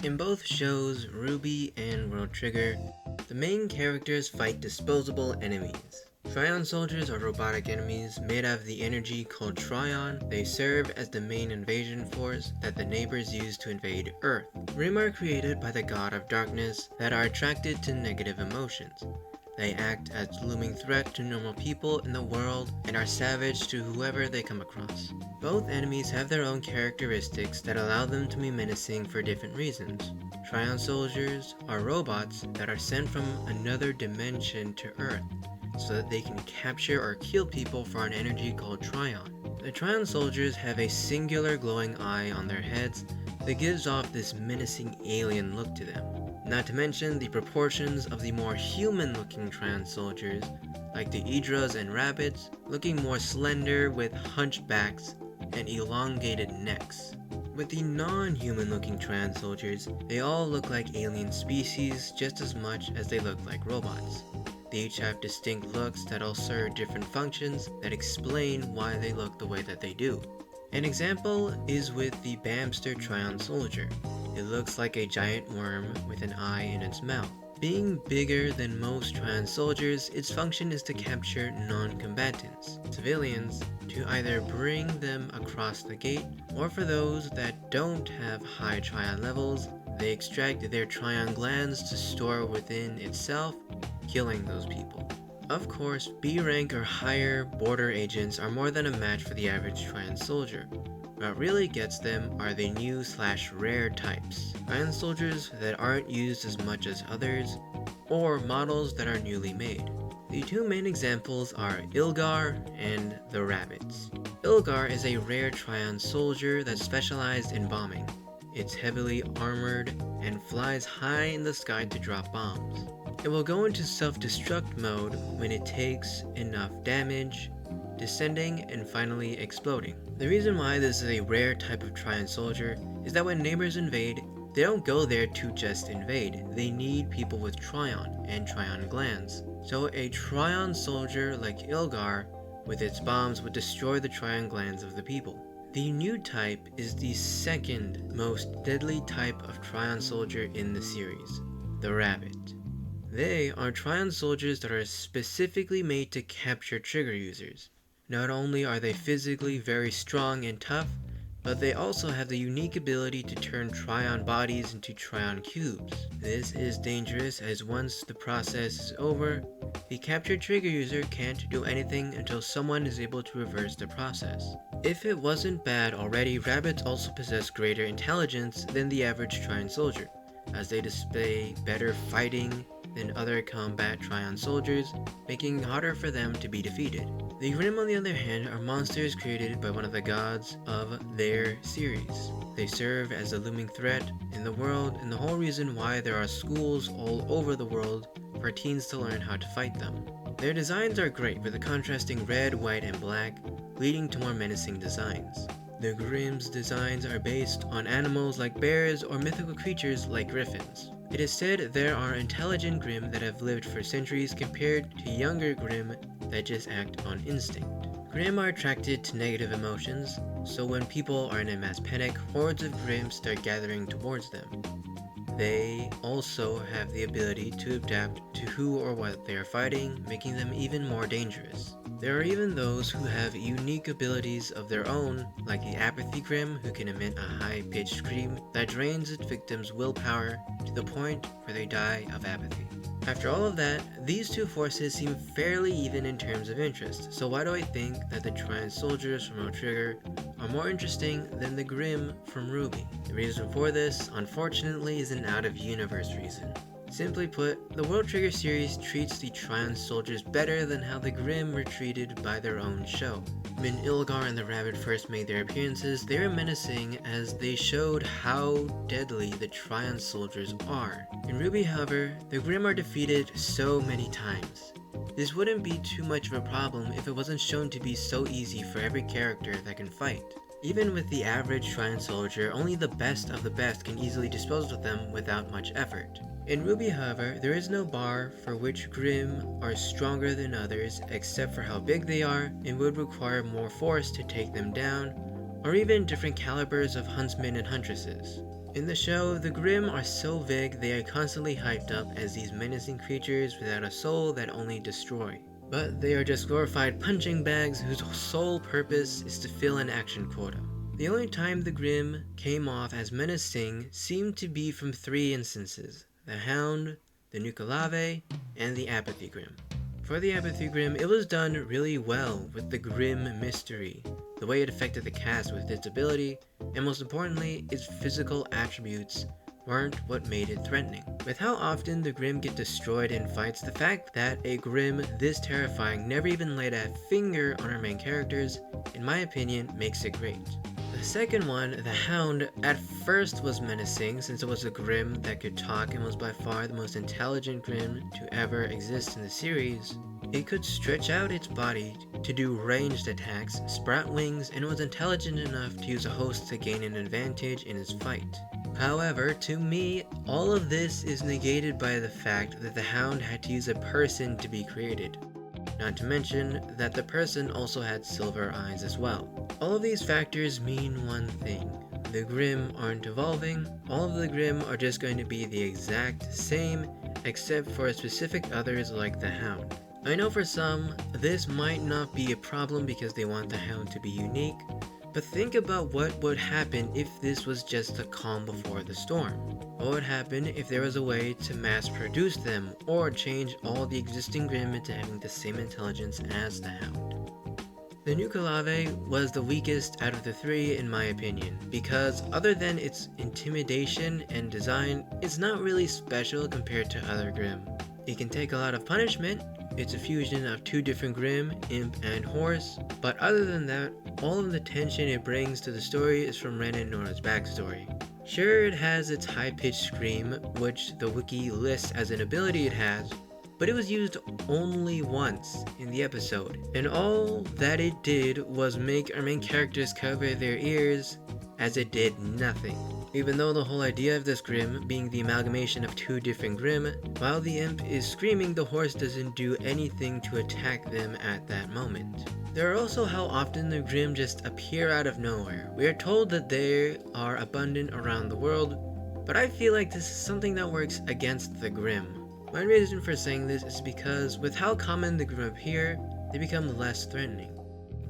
In both shows, RWBY and World Trigger, the main characters fight disposable enemies. Trion Soldiers are robotic enemies made of the energy called Trion. They serve as the main invasion force that the neighbors use to invade Earth. Grimm are created by the god of darkness that are attracted to negative emotions. They act as a looming threat to normal people in the world and are savage to whoever they come across. Both enemies have their own characteristics that allow them to be menacing for different reasons. Trion Soldiers are robots that are sent from another dimension to Earth so that they can capture or kill people for an energy called Trion. The Trion Soldiers have a singular glowing eye on their heads that gives off this menacing alien look to them. Not to mention the proportions of the more human-looking Trion Soldiers, like the Idras and Rabbits, looking more slender with hunchbacks and elongated necks. With the non-human-looking Trion Soldiers, they all look like alien species just as much as they look like robots. They each have distinct looks that all serve different functions that explain why they look the way that they do. An example is with the Bamster Trion Soldier. It looks like a giant worm with an eye in its mouth. Being bigger than most Trion Soldiers, its function is to capture non-combatants, civilians, to either bring them across the gate, or for those that don't have high Trion levels, they extract their Trion glands to store within itself, killing those people. Of course, B rank or higher border agents are more than a match for the average Trion Soldier. What really gets them are the new/rare types, Trion Soldiers that aren't used as much as others, or models that are newly made. The two main examples are Ilgar and the Rabbits. Ilgar is a rare Trion Soldier that's specialized in bombing. It's heavily armored and flies high in the sky to drop bombs. It will go into self-destruct mode when it takes enough damage, descending and finally exploding. The reason why this is a rare type of Trion Soldier is that when neighbors invade, they don't go there to just invade. They need people with Trion and Trion glands. So a Trion Soldier like Ilgar with its bombs would destroy the Trion glands of the people. The new type is the second most deadly type of Trion Soldier in the series, the Rabbit. They are Trion Soldiers that are specifically made to capture trigger users. Not only are they physically very strong and tough, but they also have the unique ability to turn Trion bodies into Trion cubes. This is dangerous as once the process is over, the captured trigger user can't do anything until someone is able to reverse the process. If it wasn't bad already, rabbits also possess greater intelligence than the average Trion Soldier, as they display better fighting than other combat Trion Soldiers, making it harder for them to be defeated. The Grimm, on the other hand, are monsters created by one of the gods of their series. They serve as a looming threat in the world and the whole reason why there are schools all over the world for teens to learn how to fight them. Their designs are great with the contrasting red, white, and black, leading to more menacing designs. The Grimm's designs are based on animals like bears or mythical creatures like griffins. It is said there are intelligent Grimm that have lived for centuries compared to younger Grimm that just act on instinct. Grimm are attracted to negative emotions, so when people are in a mass panic, hordes of Grimm start gathering towards them. They also have the ability to adapt to who or what they are fighting, making them even more dangerous. There are even those who have unique abilities of their own, like the Apathy Grimm, who can emit a high-pitched scream that drains its victims' willpower to the point where they die of apathy. After all of that, these two forces seem fairly even in terms of interest, so why do I think that the Trion Soldiers from World Trigger are more interesting than the Grimm from RWBY? The reason for this, unfortunately, is an out-of-universe reason. Simply put, the World Trigger series treats the Trion Soldiers better than how the Grimm were treated by their own show. When Ilgar and the Rabbit first made their appearances, they were menacing as they showed how deadly the Trion Soldiers are. In RWBY, however, the Grimm are defeated so many times. This wouldn't be too much of a problem if it wasn't shown to be so easy for every character that can fight. Even with the average Trion Soldier, only the best of the best can easily dispose of them without much effort. In RWBY, however, there is no bar for which Grimm are stronger than others except for how big they are and would require more force to take them down, or even different calibers of huntsmen and huntresses. In the show, the Grimm are so vague they are constantly hyped up as these menacing creatures without a soul that only destroy. But they are just glorified punching bags whose sole purpose is to fill an action quota. The only time the Grimm came off as menacing seemed to be from 3 instances: the Hound, the Nuckelavee, and the Apathy Grimm. For the Apathy Grimm, it was done really well with the Grimm mystery, the way it affected the cast with its ability, and most importantly, its physical attributes weren't what made it threatening. With how often the Grimm get destroyed in fights, the fact that a Grimm this terrifying never even laid a finger on our main characters, in my opinion, makes it great. The second one, the Hound, at first was menacing since it was a Grimm that could talk and was by far the most intelligent Grimm to ever exist in the series. It could stretch out its body to do ranged attacks, sprout wings, and was intelligent enough to use a host to gain an advantage in its fight. However, to me, all of this is negated by the fact that the Hound had to use a person to be created. Not to mention that the person also had silver eyes as well. All of these factors mean one thing: the Grimm aren't evolving. All of the Grimm are just going to be the exact same, except for specific others like the Hound. I know for some, this might not be a problem because they want the Hound to be unique, but think about what would happen if this was just a calm before the storm. What would happen if there was a way to mass produce them, or change all the existing Grimm into having the same intelligence as the Hound? The Nuckelavee was the weakest out of the 3 in my opinion, because other than its intimidation and design, it's not really special compared to other Grimm. It can take a lot of punishment. It's a fusion of 2 different Grimm, Imp and Horse, but other than that, all of the tension it brings to the story is from Ren and Nora's backstory. Sure, it has its high-pitched scream, which the wiki lists as an ability it has, but it was used only once in the episode, and all that it did was make our main characters cover their ears, as it did nothing. Even though the whole idea of this Grimm being the amalgamation of 2 different Grimm, while the Imp is screaming, the Horse doesn't do anything to attack them at that moment. There are also how often the Grimm just appear out of nowhere. We are told that they are abundant around the world, but I feel like this is something that works against the Grimm. My reason for saying this is because with how common the Grimm appear, they become less threatening.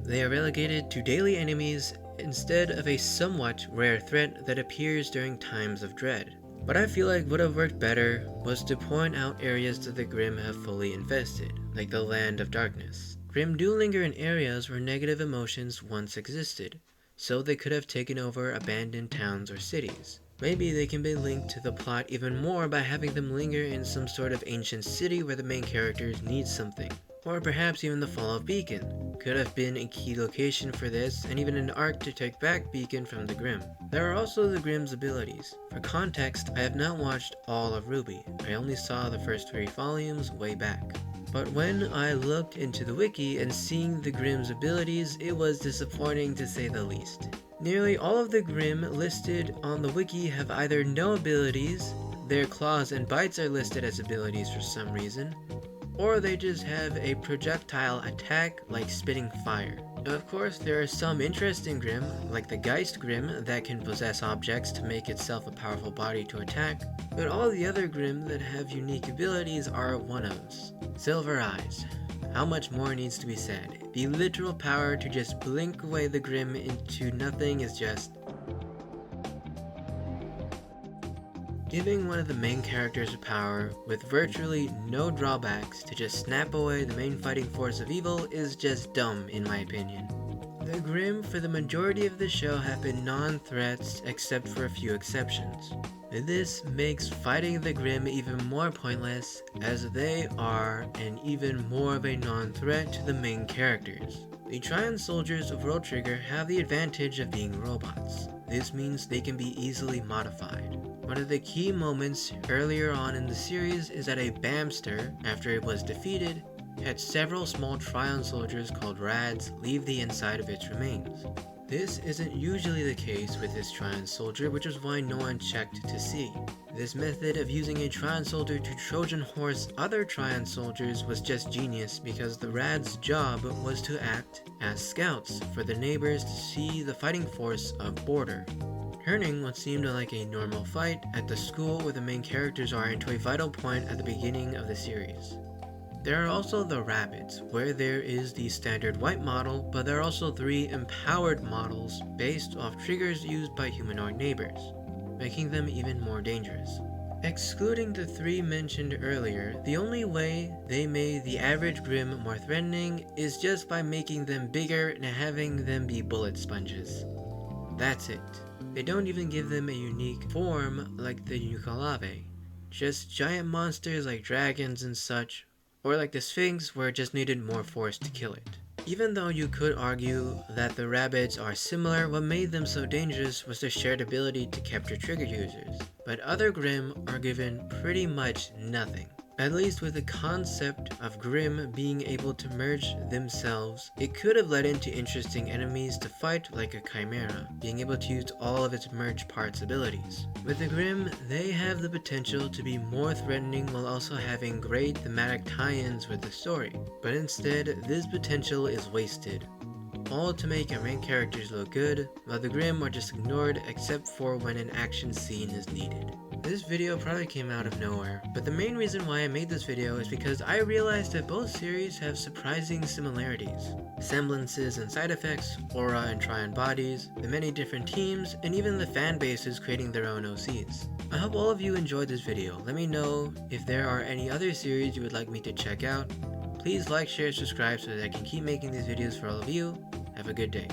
They are relegated to daily enemies instead of a somewhat rare threat that appears during times of dread. But I feel like would have worked better was to point out areas that the Grimm have fully infested, like the Land of Darkness. Grimm do linger in areas where negative emotions once existed, so they could have taken over abandoned towns or cities. Maybe they can be linked to the plot even more by having them linger in some sort of ancient city where the main characters need something. Or perhaps even the fall of Beacon could have been a key location for this, and even an arc to take back Beacon from the Grimm. There are also the Grimm's abilities. For context, I have not watched all of RWBY. I only saw the first 3 volumes way back. But when I looked into the wiki and seeing the Grimm's abilities, it was disappointing to say the least. Nearly all of the Grimm listed on the wiki have either no abilities, their claws and bites are listed as abilities for some reason, or they just have a projectile attack like spitting fire. Of course, there are some interesting Grimm, like the Geist Grimm that can possess objects to make itself a powerful body to attack, but all the other Grimm that have unique abilities are one-ofs. Silver Eyes. How much more needs to be said? The literal power to just blink away the Grimm into nothing is just... Giving one of the main characters power with virtually no drawbacks to just snap away the main fighting force of evil is just dumb in my opinion. The Grimm for the majority of the show have been non-threats except for a few exceptions. This makes fighting the Grimm even more pointless as they are an even more of a non-threat to the main characters. The Trion Soldiers of World Trigger have the advantage of being robots. This means they can be easily modified. One of the key moments earlier on in the series is that a Bamster, after it was defeated, had several small Trion soldiers called Rads leave the inside of its remains. This isn't usually the case with this Trion soldier, which is why no one checked to see. This method of using a Trion soldier to Trojan horse other Trion soldiers was just genius because the Rad's job was to act as scouts for the neighbors to see the fighting force of Border. turning what seemed like a normal fight at the school where the main characters are into a vital point at the beginning of the series. There are also the rabbits, where there is the standard white model, but there are also 3 empowered models based off triggers used by humanoid neighbors, making them even more dangerous. Excluding the 3 mentioned earlier, the only way they made the average Grimm more threatening is just by making them bigger and having them be bullet sponges. That's it. They don't even give them a unique form like the Nuckelavee. Just giant monsters like dragons and such, or like the Sphinx where it just needed more force to kill it. Even though you could argue that the rabbits are similar, what made them so dangerous was their shared ability to capture trigger users. But other Grimm are given pretty much nothing. At least with the concept of Grimm being able to merge themselves, it could have led into interesting enemies to fight like a Chimera, being able to use all of its merged parts abilities. With the Grimm, they have the potential to be more threatening while also having great thematic tie-ins with the story, but instead this potential is wasted. All to make our main characters look good, while the Grimm are just ignored except for when an action scene is needed. This video probably came out of nowhere, but the main reason why I made this video is because I realized that both series have surprising similarities. Semblances and side effects, aura and Trion bodies, the many different teams, and even the fan bases creating their own OCs. I hope all of you enjoyed this video. Let me know if there are any other series you would like me to check out. Please like, share, subscribe so that I can keep making these videos for all of you. Have a good day.